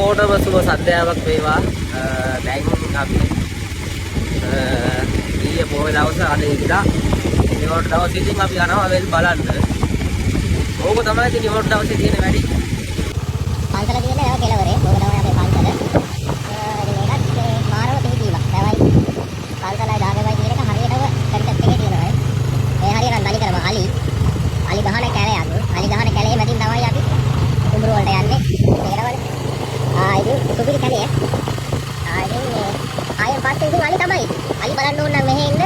හැමෝටම සුබ සන්ධ්‍යාවක් වේවා. දැන් අපි ඊයේ පොයේ දවසේ අද ඉඳලා නිවට දවසේ ඉතින් අපි යනවා වෙල් බලන්න. ඕක තමයි ඉතින් නිවට දවසේ තියෙන වැඩි. පන්සල තියෙන්නේ ඒවා කෙලවරේ. ඕක තමයි අපේ පන්සල. ඉතින් ඒකත් මාරව පිළිදීමක්. හැබැයි පන්සලයි දාගමයි කියන එක හරියටම කන්සෙප්ට් එකේ තියෙනවා. ඒ හරියට නලි කරම අලි ගහන කැලයක්. අලි ගහන කැලේ මැදින් තමයි අපි කුඹුර වලට යන්නේ. තේරෙනවද? ඉතින් සුපිරි කැලේ. ඉතින් ආයෙත් පස්සේ ඉතින් අලි තමයි. අලි බලන්න ඕන නම් මෙහෙ ඉන්න.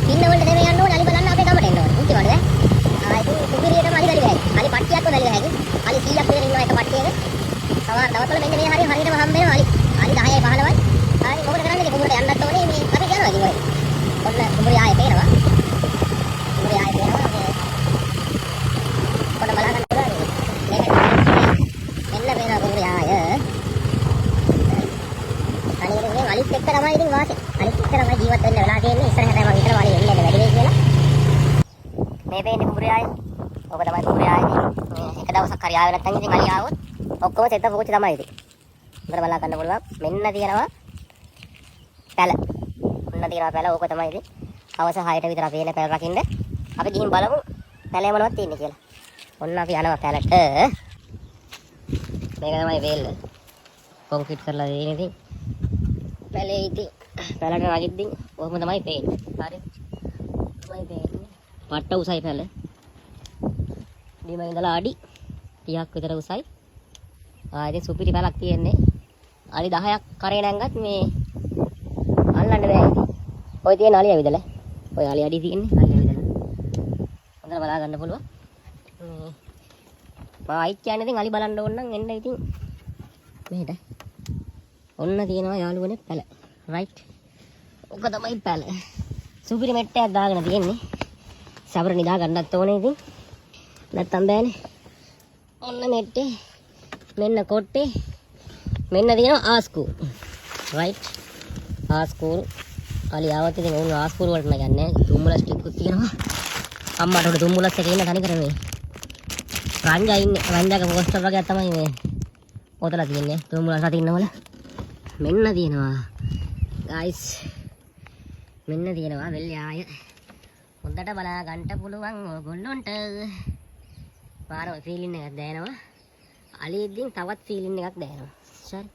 පින්න වලට නෙමෙයි යන්න ඕනේ. අලි බලන්න අපේ ගමට එන්න ඕනේ. උන්ති වලද? ඉතින් සුපිරියටම අලි බැලුවා. අලි පට්ටියක් බැලුවා හැකි. අලි 100ක් විතර ඉන්නවා එක පට්ටියක. සමහර දවස්වල මෙන්න මේ හරියටම හම්බ වෙනවා අලි. අලි 10යි 15යි. හරි මොකද කරන්නේ? කුඹුරට යන්නත් ඕනේ. මේ අපි යනවා ඉතින් ඔය. ඔන්න කුඹුරේ ආයෙ පේනවා. කුඹුරේ ආයෙ පේනවා. පොඩ බලා ගන්න පුළුවන්. මේක මෙන්න වෙන කුඹුරේ ආයෙ. අනිත් මේ අලිත් එක්ක තමයි ඉතින් වාසේ. අලිත් එක්ක තමයි ජීවත් වෙන්න වෙලා තියෙන්නේ. ඉස්සරහට මම හිතනවා අලි එන්නේ වැඩි වෙයි කියලා. මේ වෙන්නේ කුඹුරේ ආයෙ. ඔබ තමයි කුඹුරේ ආයෙ. එක දවසක් හරි ආවෙ නැත්නම් ඉතින් අලි ආවොත් ඔක්කොම සෙට පොච්චි තමයි ඉතින්. හොඳට බලා ගන්න පුළුවන්. මෙන්න තියෙනවා පැල. මෙන්න තියෙනවා පැල. ඕක තමයි ඉතින්. හවස 6ට විතර අපි එන පැල රකින්න. අපි ගිහින් බලමු පැලේ මොනවද තියෙන්නේ කියලා. ඔන්න අපි යනවා පැලට. මේක තමයි වේල්ල. කොන්ක්‍රීට් කරලා දෙන්නේ ඉතින්. පැලේ ඉතින් පැලට රකිද්දී ඔහොම තමයි පේන්නේ. හරි. තමයි පේන්නේ. පට්ට උසයි පැල. බිම ඉඳලා අඩි 30ක් විතර උසයි. ඉතින් සුපිරි පැලක් තියෙන්නේ. අලි 10ක් කරේ නැංගත් මේ අල්ලන්න බෑ ඉතින්. ඔය තියෙන අලිය විදලා. ඔය අලිය අඩි තියෙන්නේ. අලිය විදලා. හොඳට බලා ගන්න පුළුවන්. ආයිත් කියන්නේ ඉතින් අලි බලන්න ඕන නම් එන්න ඉතින් මෙහෙට. ඔන්න තියෙනවා යාළුවනේ පැල. රයිට්. ඔක තමයි පැල. සුපිරි මෙට්ටයක් දාගෙන තියෙන්නේ. සබර නිදා ගන්නත් ඕනේ ඉතින්. නැත්තම් බෑනේ. ඔන්න මෙට්ටේ. මෙන්න කොට්ටේ. මෙන්න තියෙනවා ආස්කූ. රයිට්. ආස්කූ. අලි ආවත් ඉතින් උන් ආස්කූ වලට නගන්නේ. දුම්බුල ස්ටික් උත් තියෙනවා. අම්මට උඩ දුම්බුලස් එකේ ඉන්න තනි කර මේ. රංජා ඉන්නේ. රංජාගේ පෝස්ටර් වගේ තමයි මේ පොතලා තියෙන්නේ. දුම්බුලස් අත ඉන්නවල. මෙන්න තියෙනවා. ගයිස්. මෙන්න තියෙනවා වෙල්යාය. හොඳට බලා ගන්න පුළුවන් ඕගොල්ලොන්ට. පාර ෆීලින් එකක් දැනෙනවා. අලියෙද්දින් තවත් ෆීලින් එකක් දැනෙනවා. හරි.